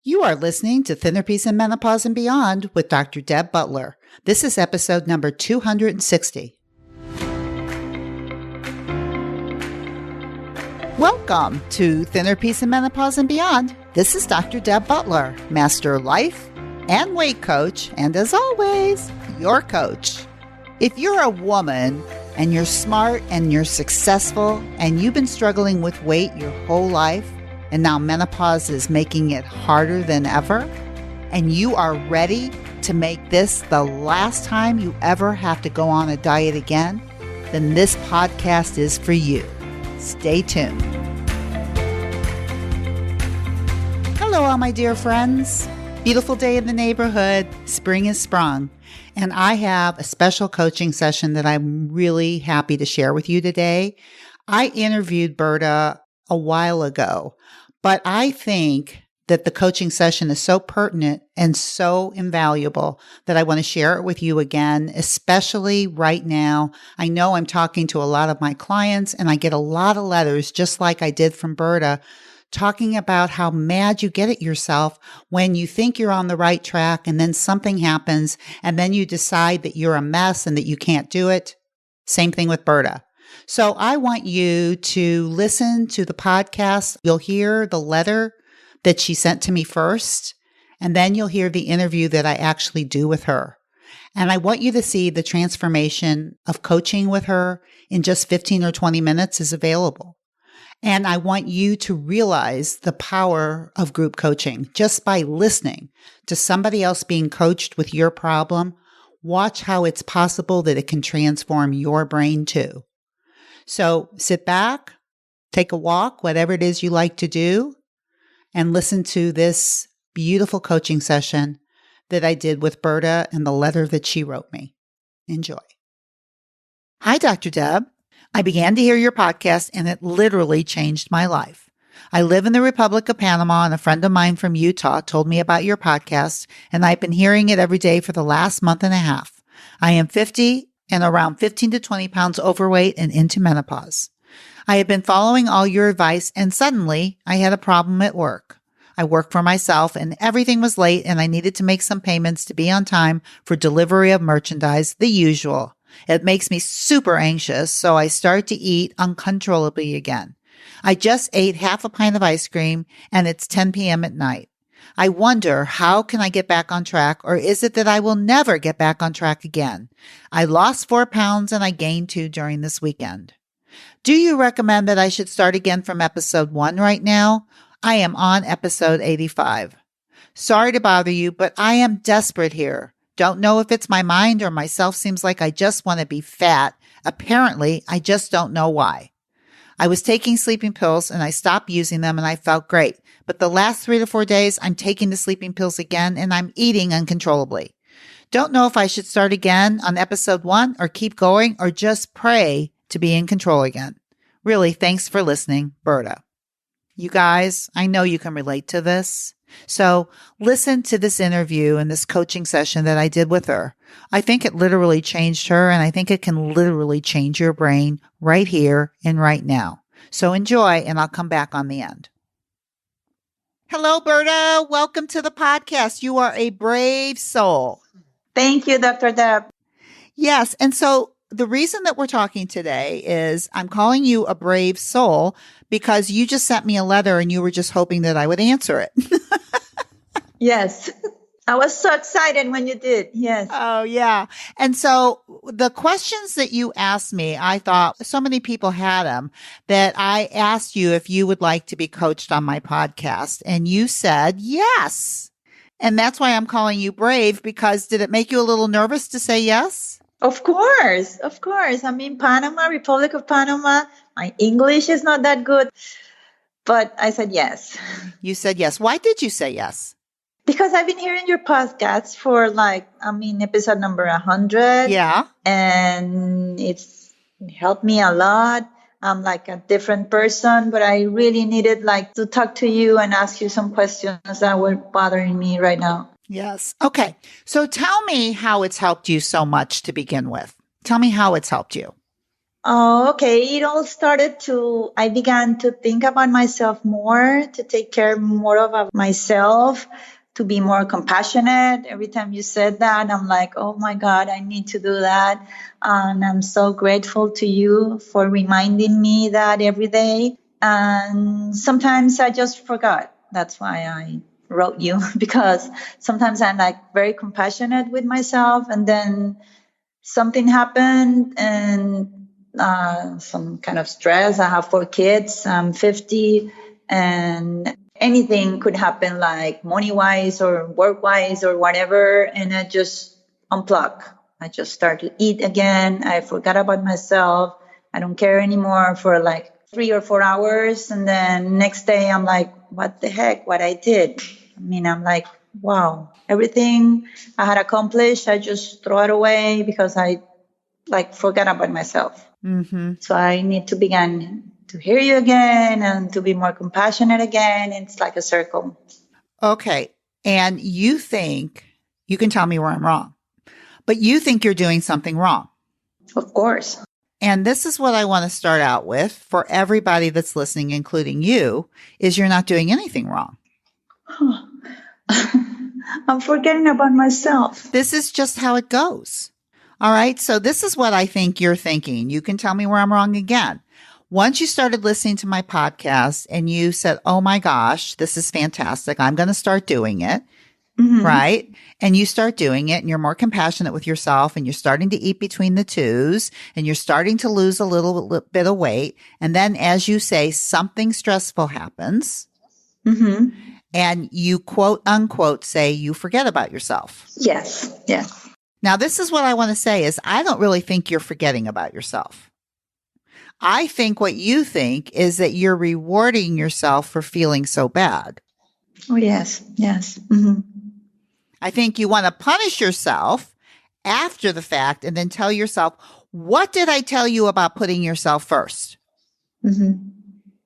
You are listening to Therapy and Menopause and Beyond with Dr. Deb Butler. This is episode number 260. Welcome to Therapy and Menopause and Beyond. This is Dr. Deb Butler, Master Life and Weight Coach, and as always, your coach. If you're a woman and you're smart and you're successful and you've been struggling with weight your whole life, and now menopause is making it harder than ever, and you are ready to make this the last time you ever have to go on a diet again, then this podcast is for you. Stay tuned. Hello, all my dear friends. Beautiful day in the neighborhood. Spring is sprung. And I have a special coaching session that I'm really happy to share with you today. I interviewed Berta a while ago, but I think that the coaching session is so pertinent and so invaluable that I want to share it with you again, especially right now. I know I'm talking to a lot of my clients and I get a lot of letters, just like I did from Berta, talking about how mad you get at yourself when you think you're on the right track and then something happens and then you decide that you're a mess and that you can't do it. Same thing with Berta. So I want you to listen to the podcast. You'll hear the letter that she sent to me first, and then you'll hear the interview that I actually do with her. And I want you to see the transformation of coaching with her in just 15 or 20 minutes is available. And I want you to realize the power of group coaching just by listening to somebody else being coached with your problem. Watch how it's possible that it can transform your brain too. So sit back, take a walk, whatever it is you like to do, and listen to this beautiful coaching session that I did with Berta and the letter that she wrote me. Enjoy. Hi, Dr. Deb. I began to hear your podcast and it literally changed my life. I live in the Republic of Panama and a friend of mine from Utah told me about your podcast and I've been hearing it every day for the last month and a half. I am 50 and around 15 to 20 pounds overweight and into menopause. I had been following all your advice and suddenly I had a problem at work. I work for myself and everything was late and I needed to make some payments to be on time for delivery of merchandise, the usual. It makes me super anxious, so I start to eat uncontrollably again. I just ate half a pint of ice cream and it's 10 p.m. at night. I wonder, how can I get back on track, or is it that I will never get back on track again? I lost 4 pounds and I gained 2 during this weekend. Do you recommend that I should start again from episode 1 right now? I am on episode 85. Sorry to bother you, but I am desperate here. Don't know if it's my mind or myself seems like I just want to be fat. Apparently, I just don't know why. I was taking sleeping pills and I stopped using them and I felt great. But the last 3 to 4 days, I'm taking the sleeping pills again and I'm eating uncontrollably. Don't know if I should start again on episode 1 or keep going or just pray to be in control again. Really, thanks for listening, Berta. You guys, I know you can relate to this. So listen to this interview and this coaching session that I did with her. I think it literally changed her and I think it can literally change your brain right here and right now. So enjoy and I'll come back on the end. Hello, Berta. Welcome to the podcast. You are a brave soul. Thank you, Dr. Deb. Yes. And so the reason that we're talking today is I'm calling you a brave soul because you just sent me a letter and you were just hoping that I would answer it. Yes. I was so excited when you did. Yes. Oh, yeah. And so the questions that you asked me, I thought so many people had them that I asked you if you would like to be coached on my podcast. And you said yes. And that's why I'm calling you brave, because did it make you a little nervous to say yes? Of course. Of course. I'm in Panama, Republic of Panama. My English is not that good, but I said yes. You said yes. Why did you say yes? Because I've been hearing your podcasts for episode number 100. Yeah. And it's helped me a lot. I'm like a different person, but I really needed to talk to you and ask you some questions that were bothering me right now. Yes. Okay. So tell me how it's helped you so much to begin with. Tell me how it's helped you. Oh, okay. It all started I began to think about myself more, to take care more of myself, to be more compassionate. Every time you said that, I'm like, oh my God, I need to do that. And I'm so grateful to you for reminding me that every day. And sometimes I just forgot. That's why I wrote you because sometimes I'm like very compassionate with myself, and then something happened and some kind of stress. I have 4 kids. I'm 50, and anything could happen, like money wise or work wise or whatever. And I just unplug. I just start to eat again. I forgot about myself. I don't care anymore for like 3 or 4 hours. And then next day I'm like, what the heck, what I did? I mean, I'm like, wow, everything I had accomplished, I just throw it away because I like forgot about myself. Mm-hmm. So I need to begin to hear you again and to be more compassionate again. It's like a circle. Okay. And you can tell me where I'm wrong, but you think you're doing something wrong. Of course. And this is what I want to start out with for everybody that's listening, including you, is you're not doing anything wrong. I'm forgetting about myself. This is just how it goes. All right. So this is what I think you're thinking. You can tell me where I'm wrong again. Once you started listening to my podcast and you said, oh my gosh, this is fantastic. I'm going to start doing it. Mm-hmm. Right. And you start doing it and you're more compassionate with yourself and you're starting to eat between the twos and you're starting to lose a little bit of weight. And then as you say, something stressful happens. Mm-hmm. And you quote unquote say you forget about yourself. Yes. Yes. Now, this is what I want to say is I don't really think you're forgetting about yourself. I think what you think is that you're rewarding yourself for feeling so bad. Oh, yes. Yes. Mm-hmm. I think you want to punish yourself after the fact and then tell yourself, what did I tell you about putting yourself first? Mm-hmm.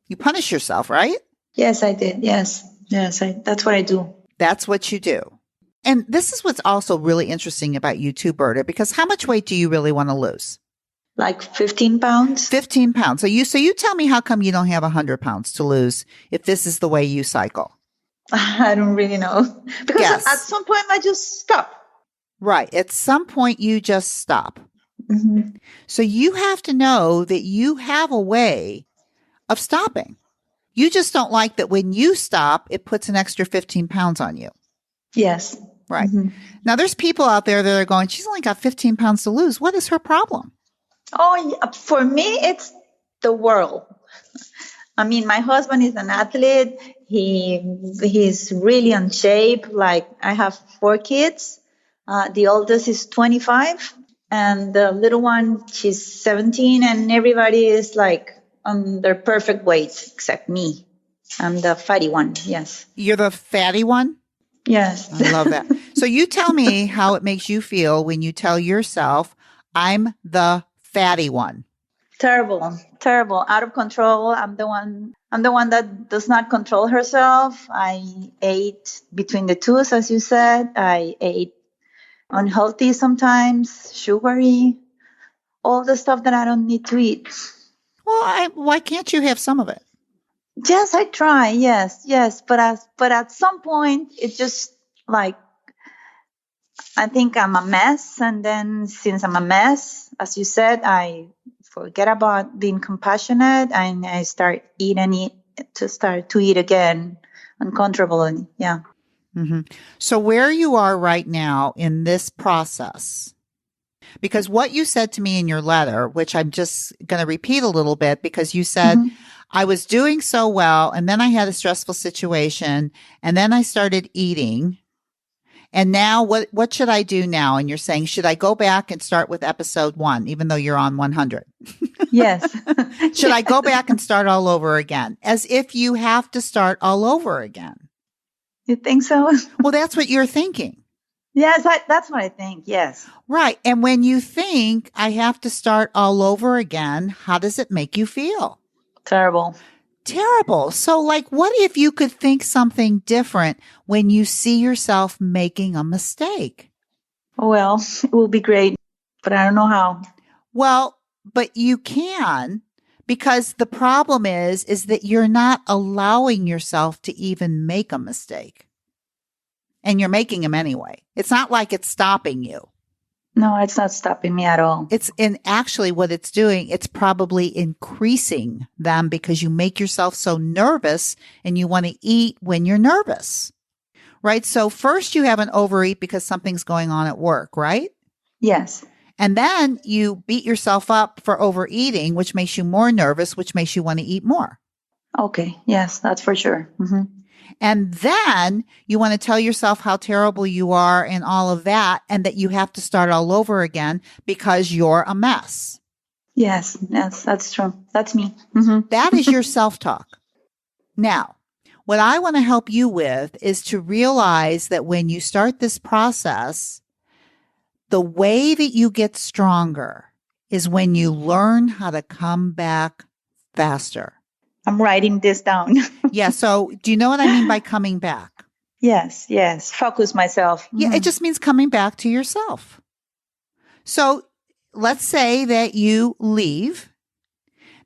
You punish yourself, right? Yes, I did. Yes. Yes. That's what I do. That's what you do. And this is what's also really interesting about you too, Berta, because how much weight do you really want to lose? Like 15 pounds. 15 pounds. So you tell me how come you don't have 100 pounds to lose if this is the way you cycle? I don't really know. Because at some point I just stop. Right. At some point you just stop. Mm-hmm. So you have to know that you have a way of stopping. You just don't like that when you stop, it puts an extra 15 pounds on you. Yes. Right. Mm-hmm. Now, there's people out there that are going, she's only got 15 pounds to lose. What is her problem? Oh, for me, it's the world. I mean, my husband is an athlete. He's really in shape. Like, I have 4 kids. The oldest is 25, and the little one, she's 17, and everybody is like on their perfect weight except me. I'm the fatty one. Yes. You're the fatty one? Yes. I love that. So you tell me how it makes you feel when you tell yourself, I'm the fatty one. Terrible, terrible, out of control. I'm the one that does not control herself. I ate between the twos, as you said. I ate unhealthy sometimes, sugary, all the stuff that I don't need to eat. Well, why can't you have some of it? Yes, I try. Yes. But at some point, it just like, I think I'm a mess. And then since I'm a mess, as you said, I forget about being compassionate and I start to eat again uncontrollably. Yeah. Mm-hmm. So where you are right now in this process, because what you said to me in your letter, which I'm just going to repeat a little bit, because you said, mm-hmm. I was doing so well, and then I had a stressful situation, and then I started eating. And now what should I do now? And you're saying, should I go back and start with episode 1, even though you're on 100? Yes. Should I go back and start all over again? As if you have to start all over again. You think so? Well, that's what you're thinking. Yes, that's what I think. Yes. Right. And when you think I have to start all over again, how does it make you feel? Terrible. So what if you could think something different when you see yourself making a mistake? Well, it will be great, but I don't know how. Well, but you can, because the problem is that you're not allowing yourself to even make a mistake. And you're making them anyway. It's not like it's stopping you. No, it's not stopping me at all. It's in actually what it's doing. It's probably increasing them because you make yourself so nervous and you want to eat when you're nervous, right? So first you have an overeat because something's going on at work, right? Yes. And then you beat yourself up for overeating, which makes you more nervous, which makes you want to eat more. Okay. Yes, that's for sure. Mm-hmm. And then you want to tell yourself how terrible you are and all of that, and that you have to start all over again because you're a mess. Yes, that's true. That's me. Mm-hmm. That is your self-talk. Now, what I want to help you with is to realize that when you start this process, the way that you get stronger is when you learn how to come back faster. I'm writing this down. Yeah. So do you know what I mean by coming back? Yes. Focus myself. Mm-hmm. Yeah. It just means coming back to yourself. So let's say that you leave.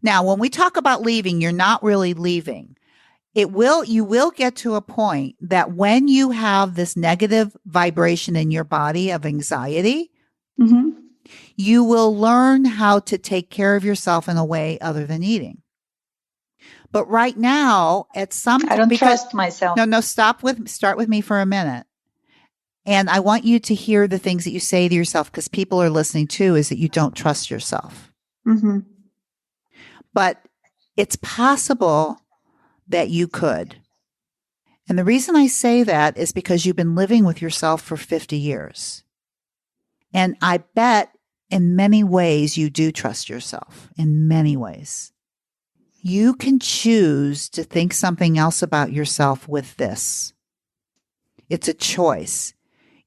Now, when we talk about leaving, you're not really leaving. You will get to a point that when you have this negative vibration in your body of anxiety, mm-hmm. you will learn how to take care of yourself in a way other than eating. But right now, at some I don't trust myself. No, start with me for a minute. And I want you to hear the things that you say to yourself, because people are listening too, is that you don't trust yourself. Mm-hmm. But it's possible that you could. And the reason I say that is because you've been living with yourself for 50 years. And I bet in many ways you do trust yourself, in many ways. You can choose to think something else about yourself with this. It's a choice.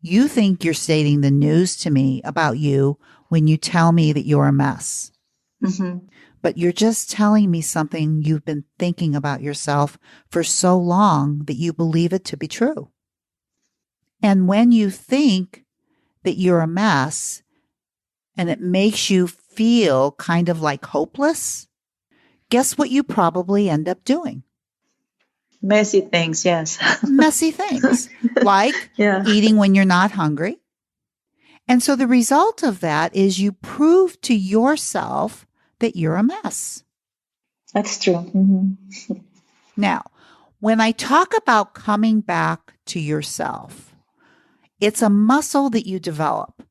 You think you're stating the news to me about you when you tell me that you're a mess. Mm-hmm. But you're just telling me something you've been thinking about yourself for so long that you believe it to be true. And when you think that you're a mess and it makes you feel kind of like hopeless, guess what you probably end up doing? Messy things, yes. Messy things, like eating when you're not hungry. And so the result of that is you prove to yourself that you're a mess. That's true. Mm-hmm. Now, when I talk about coming back to yourself, it's a muscle that you develop.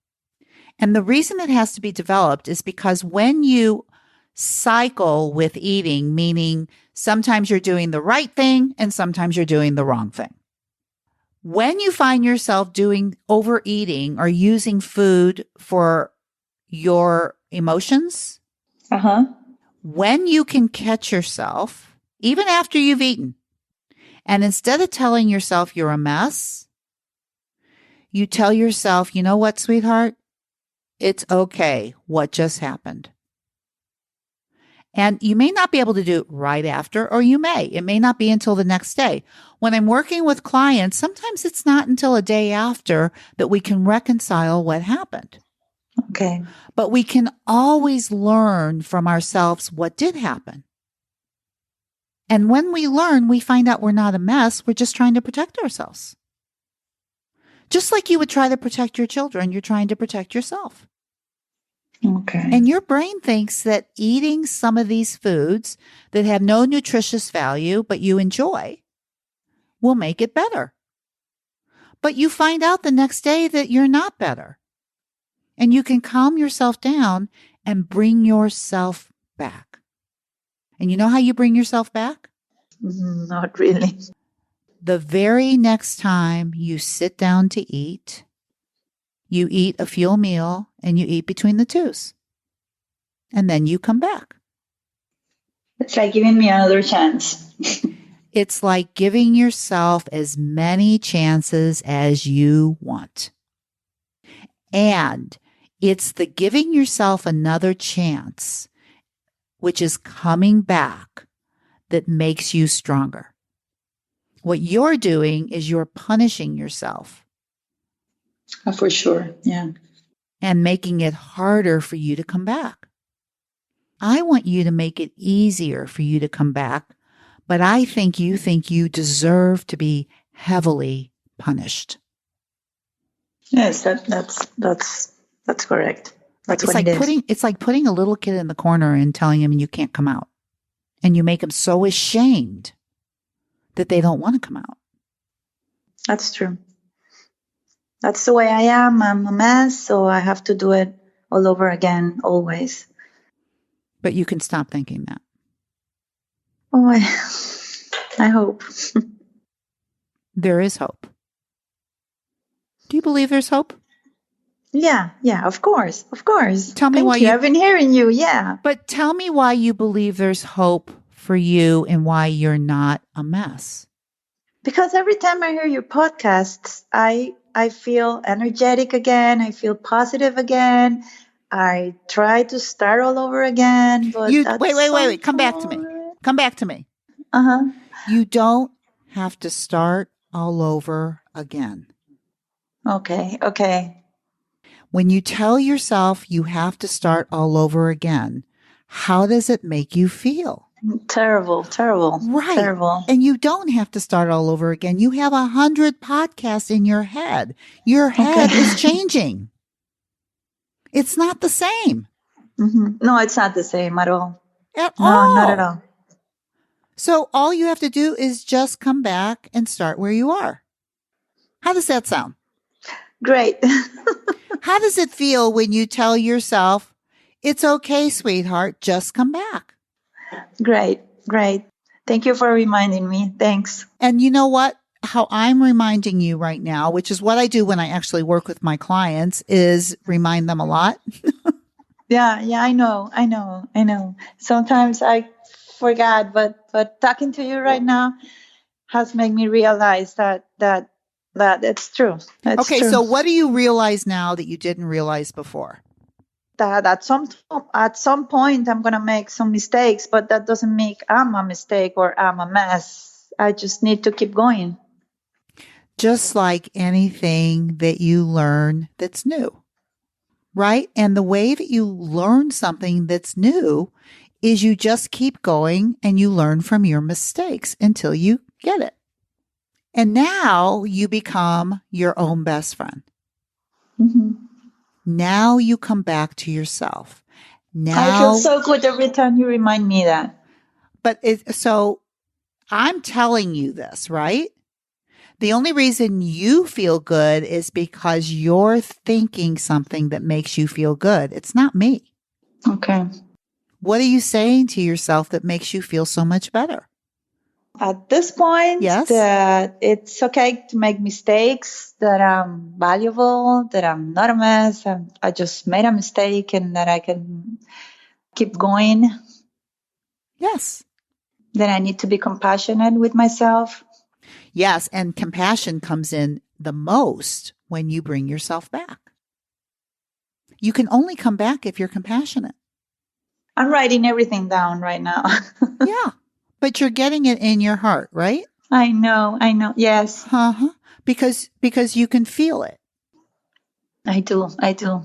And the reason it has to be developed is because when you cycle with eating, meaning sometimes you're doing the right thing and sometimes you're doing the wrong thing. When you find yourself doing overeating or using food for your emotions, when you can catch yourself, even after you've eaten, and instead of telling yourself you're a mess, you tell yourself, you know what, sweetheart? It's okay what just happened. And you may not be able to do it right after, or you may. It may not be until the next day. When I'm working with clients, sometimes it's not until a day after that we can reconcile what happened. Okay. But we can always learn from ourselves what did happen. And when we learn, we find out we're not a mess. We're just trying to protect ourselves. Just like you would try to protect your children, you're trying to protect yourself. Okay. And your brain thinks that eating some of these foods that have no nutritious value, but you enjoy, will make it better. But you find out the next day that you're not better. And you can calm yourself down and bring yourself back. And you know how you bring yourself back? Not really. The very next time you sit down to eat, you eat a full meal and you eat between the twos. And then you come back. It's like giving me another chance. It's like giving yourself as many chances as you want. And it's the giving yourself another chance, which is coming back, that makes you stronger. What you're doing is you're punishing yourself. For sure. Yeah. And making it harder for you to come back. I want you to make it easier for you to come back, but I think you deserve to be heavily punished. Yes, that's correct. Right? That's what it is. It's like putting a little kid in the corner and telling him you can't come out. And you make them so ashamed that they don't want to come out. That's true. That's the way I am. I'm a mess, so I have to do it all over again, always. But you can stop thinking that. Oh, I hope. There is hope. Do you believe there's hope? Yeah, of course. Tell me Thank why you. I've been hearing you. Yeah. But tell me why you believe there's hope for you and why you're not a mess. Because every time I hear your podcasts, I feel energetic again. I feel positive again. I try to start all over again. But wait. Come back to me. Uh-huh. You don't have to start all over again. Okay. When you tell yourself you have to start all over again, how does it make you feel? Terrible. Right. Terrible. And you don't have to start all over again. You have 100 podcasts in your head. Your head is changing. It's not the same. Mm-hmm. No, it's not the same at all. No, not at all. So all you have to do is just come back and start where you are. How does that sound? Great. How does it feel when you tell yourself, it's okay, sweetheart, just come back? Great. Thank you for reminding me. Thanks. And you know what? How I'm reminding you right now, which is what I do when I actually work with my clients, is remind them a lot. Yeah, I know. Sometimes I forgot, but talking to you right now has made me realize that it's true. Okay, true. so what do you realize now that you didn't realize before? That at some point I'm gonna make some mistakes, but that doesn't make I'm a mistake or I'm a mess. I just need to keep going. Just like anything that you learn that's new, right? And the way that you learn something that's new is you just keep going and you learn from your mistakes until you get it. And now you become your own best friend. Mm-hmm. Now you come back to yourself. Now I feel so good every time you remind me that. But so I'm telling you this, right? The only reason you feel good is because you're thinking something that makes you feel good. It's not me. Okay. What are you saying to yourself that makes you feel so much better? At this point, yes, that it's okay to make mistakes, that I'm valuable, that I'm not a mess, I just made a mistake and that I can keep going. Yes. That I need to be compassionate with myself. Yes, and compassion comes in the most when you bring yourself back. You can only come back if you're compassionate. I'm writing everything down right now. Yeah, but you're getting it in your heart, right? I know. Yes. Uh-huh. Because you can feel it. I do.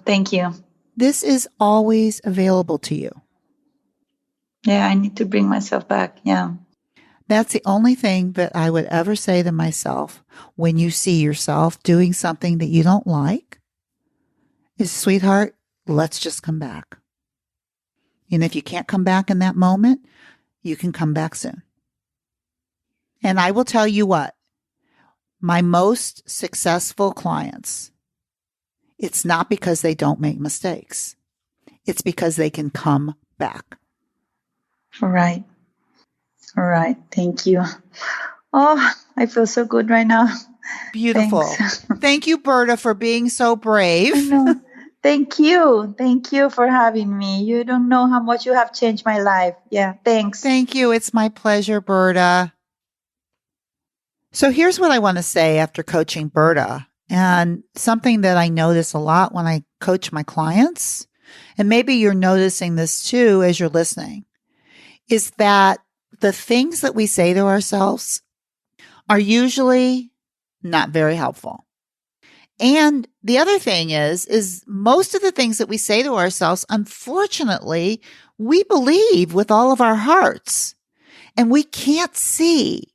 Thank you. This is always available to you. Yeah, I need to bring myself back. Yeah. That's the only thing that I would ever say to myself when you see yourself doing something that you don't like is, sweetheart, let's just come back. And if you can't come back in that moment, you can come back soon. And I will tell you what, my most successful clients, it's not because they don't make mistakes. It's because they can come back. All right. Thank you. Oh, I feel so good right now. Beautiful. Thank you, Berta, for being so brave. Thank you for having me. You don't know how much you have changed my life. Yeah, thanks. Thank you. It's my pleasure, Berta. So here's what I want to say after coaching Berta, and something that I notice a lot when I coach my clients, and maybe you're noticing this too as you're listening, is that the things that we say to ourselves are usually not very helpful. And the other thing is most of the things that we say to ourselves, unfortunately, we believe with all of our hearts, and we can't see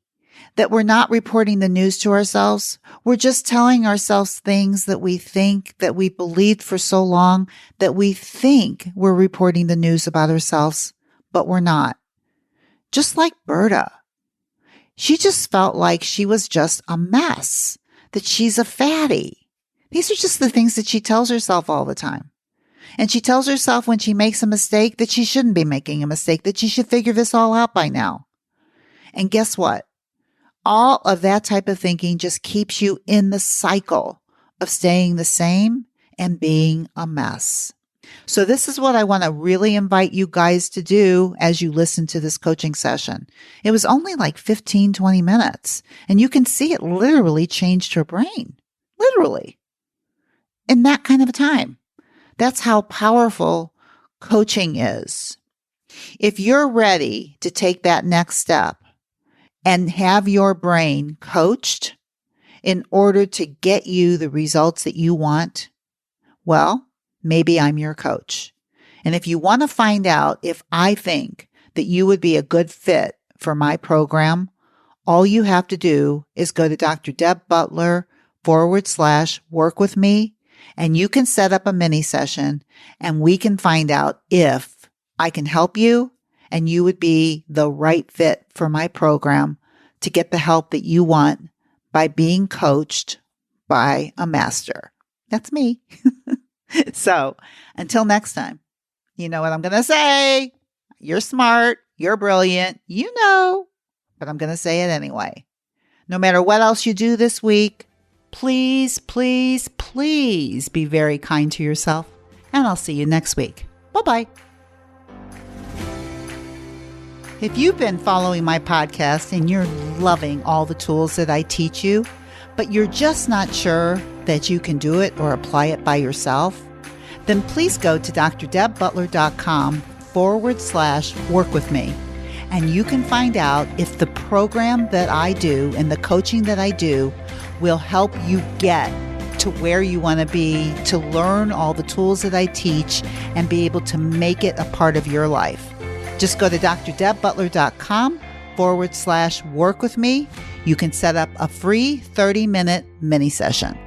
that we're not reporting the news to ourselves. We're just telling ourselves things that we think that we believed for so long that we think we're reporting the news about ourselves, but we're not. Just like Berta. She just felt like she was just a mess, that she's a fatty. These are just the things that she tells herself all the time. And she tells herself when she makes a mistake that she shouldn't be making a mistake, that she should figure this all out by now. And guess what? All of that type of thinking just keeps you in the cycle of staying the same and being a mess. So this is what I want to really invite you guys to do as you listen to this coaching session. It was only like 15, 20 minutes, and you can see it literally changed her brain. Literally. In that kind of a time. That's how powerful coaching is. If you're ready to take that next step and have your brain coached in order to get you the results that you want, well, maybe I'm your coach. And if you want to find out if I think that you would be a good fit for my program, all you have to do is go to drdebbutler.com/work with me, and you can set up a mini session and we can find out if I can help you and you would be the right fit for my program to get the help that you want by being coached by a master. That's me. So until next time, you know what I'm going to say. You're smart. You're brilliant. You know, but I'm going to say it anyway. No matter what else you do this week, please, please, please be very kind to yourself. And I'll see you next week. Bye-bye. If you've been following my podcast and you're loving all the tools that I teach you, but you're just not sure that you can do it or apply it by yourself, then please go to drdebbutler.com/work with me. And you can find out if the program that I do and the coaching that I do will help you get to where you want to be, to learn all the tools that I teach and be able to make it a part of your life. Just go to drdebbutler.com/work with me. You can set up a free 30-minute mini session.